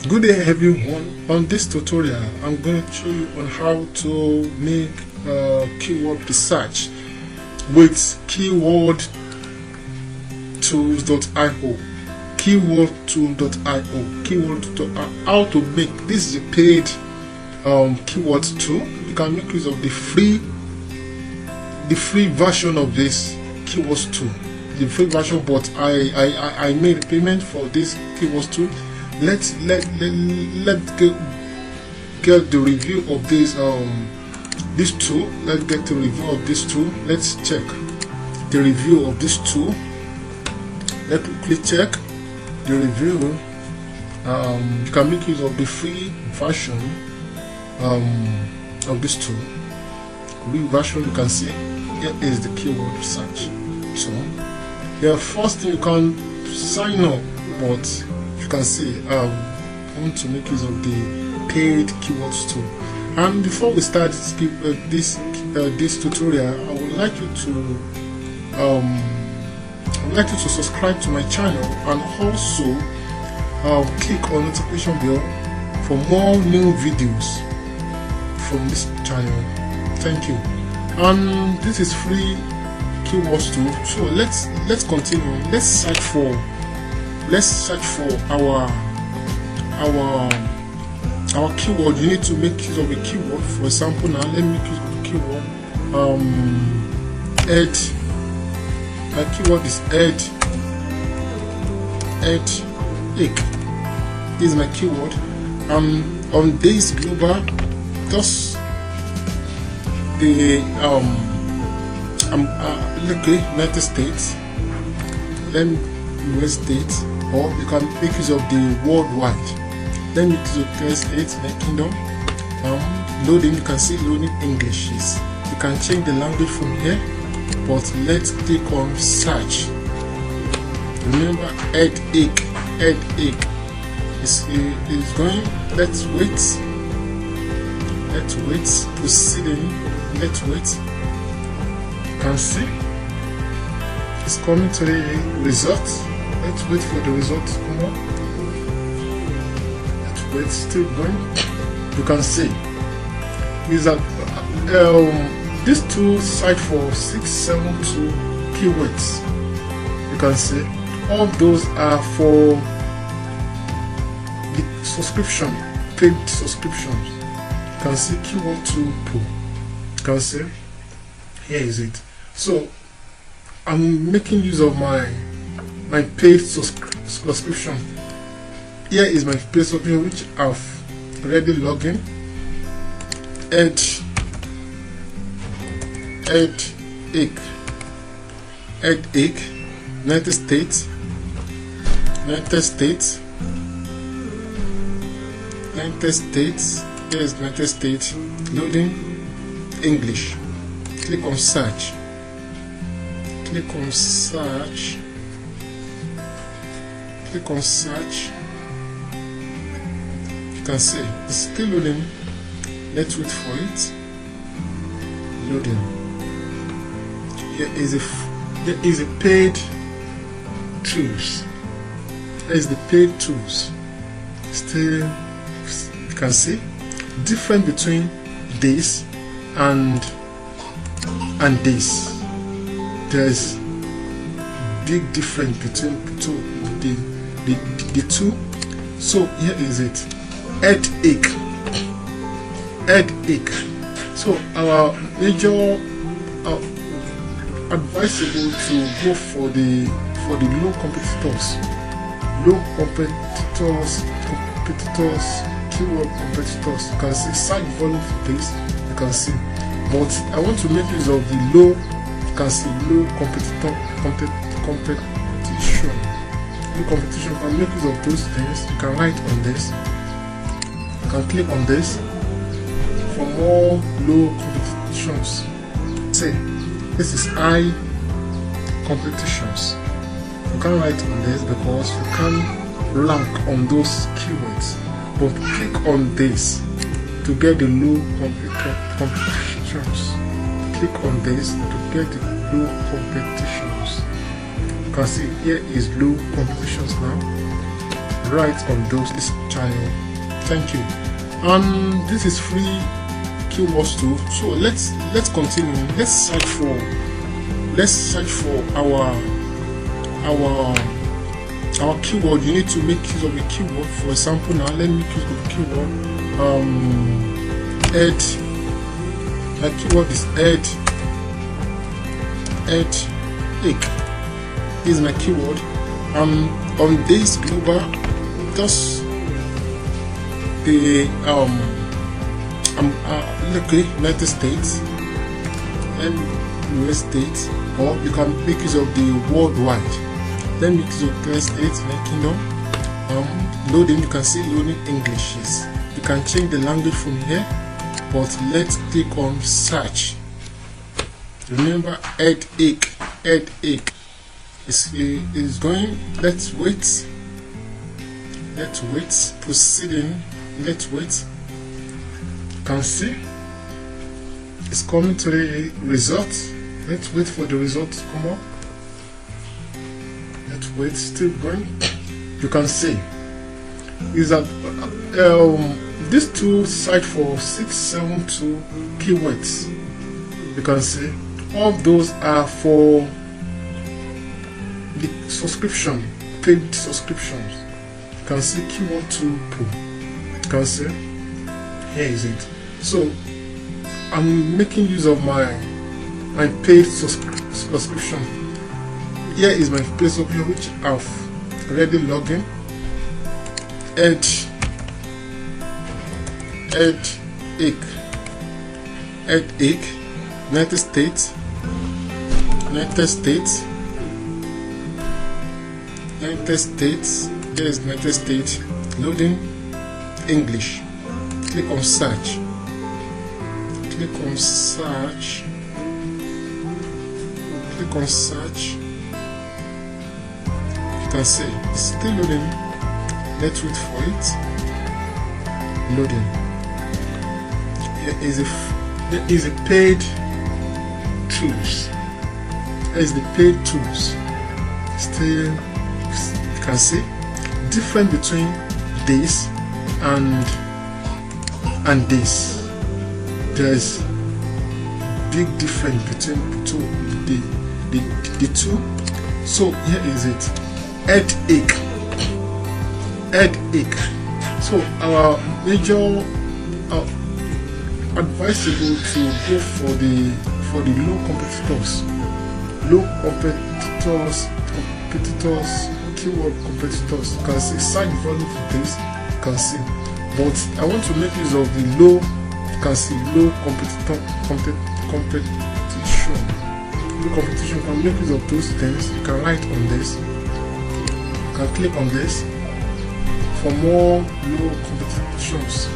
Good day everyone. On this tutorial I'm going to show you on how to make keyword research with keywordtools.io. keywordtool.io. How to make this is a paid keyword tool. You can make use of the free version of this keyword tool, the free version, but I made a payment for this keyword tool. Let's get the review of this this tool. Let's get the review of this tool. Let's check the review of this tool. Let's quickly check the review. You can make use of the free version of this tool. Free version, you can see here is the keyword research. So the first thing, you can sign up, but you can see I want to make use of the paid keywords tool. And before we start this tutorial, I would like you to subscribe to my channel and also click on notification bell for more new videos from this channel. Thank you. And this is free keywords tool. So let's continue. Let's search for our keyword. You need to make use of a keyword. For example, now let me make use of the keyword add. My keyword is add egg. This is my keyword. On this global, just the United States, then US States, or you can make use of the worldwide. Then you use the States, the kingdom. Loading, you can see loading English. You can change the language from here, but let's click on search. Remember, add egg is going. Let's wait. Proceeding. Let's wait. You can see it's coming to the result. Let's wait for the result to come up. Let's wait, still going. You can see is that this tool site for 672 keywords. You can see all those are for the subscription, paid subscriptions. You can see keyword tool pro. You can see here is it. So I'm making use of my paid subscription. Here is my paid subscription, which I've already logged in. Add egg. United States. Here's United States. Loading English. Click on search. You can see it's still loading. Let's wait for it. Loading. There is a paid tools. There is the paid tools. Still, you can see different between this and this. There's big difference between the two. So here is it. Add egg. So our major advisable to go for the low competitors, keyword competitors. You can see site volume for this. You can see, but I want to make use of the low. You can see low competition. You can make use of those things. You can write on this. You can click on this for more low competitions. Say this is high competitions. You can write on this because you can rank on those keywords. But click on this to get the low competitions. Click on this to get the low competitions. You can see here is low competitions now. You write on those this channel. Thank you. And this is free keywords tool. So let's continue. Let's search for our keyword. You need to make use of a keyword. For example, now let me make use of a keyword. My keyword is egg. This is my keyword. On this global, just the United States and US states, or you can make use of the worldwide. Then make use of the states, United Kingdom. Loading, you can see loading Englishes. You can change the language from here, but let's click on search. Remember, headache is going. Let's wait. Proceeding. Let's wait. You can see it's coming to the result. Let's wait for the result to come up. Let's wait. Still going. You can see is that this tool site for 672 keywords. You can see all those are for the subscription, paid subscriptions. You can see keywordTool Pro. You can see here is it. So I'm making use of my paid subscription. Here is my paid subscription, which I've already logged in. Headache, United States. Here is United States. Loading English. Click on search. You can see it's still loading. Let's wait for it. Loading. There is a paid tools. There is the paid tools. Still, you can see difference between this and this. There is big difference between the two. So here is it. Headache. So our major advisable to go for the low competitors, keyword competitors. You can see site volume for this. You can see, but I want to make use of the low. You can see low competition. Low competition. You can make use of those things. You can write on this. You can click on this for more low competitions.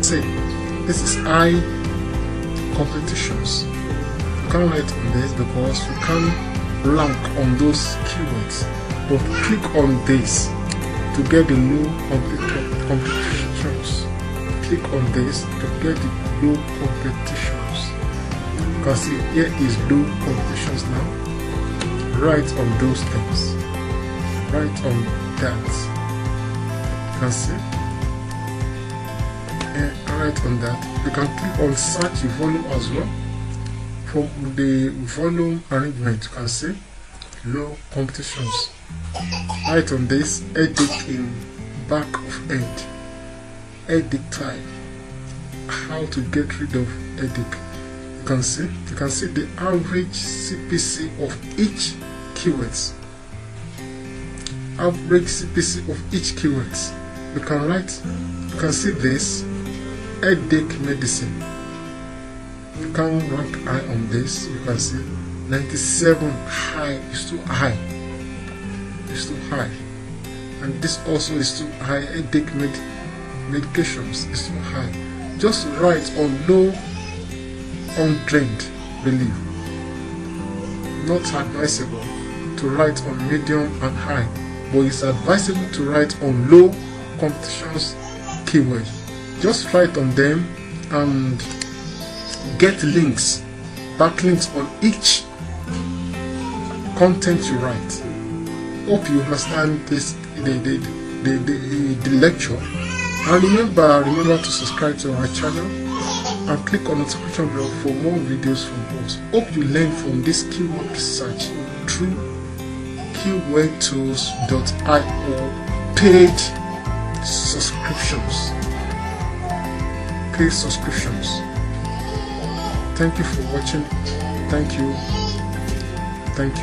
Say this is high competitions. You can write on this because you can rank on those keywords. But click on this to get the low competitions. Click on this to get the low competitions. You can see here is low competitions now. Write on those things. Write on that. You can see. Write on that. You can click on search the volume as well. From the volume arrangement, you can see low competitions. Write on this. Headache in back of head. Headache type. How to get rid of headache. You can see the average CPC of each keywords. Average CPC of each keywords. You can write. You can see this. Headache medicine. You can rank high on this. You can see 97 high is too high. It's too high. And this also is too high. Headache medications is too high. Just write on low, untrained relief. Not advisable to write on medium and high, but it's advisable to write on low competitions keywords. Just write on them and get links, backlinks on each content you write. Hope you understand this the lecture. And remember to subscribe to our channel and click on the notification bell for more videos from us. Hope you learn from this keyword research through keywordtools.io paid subscriptions. Thank you for watching. Thank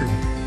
you.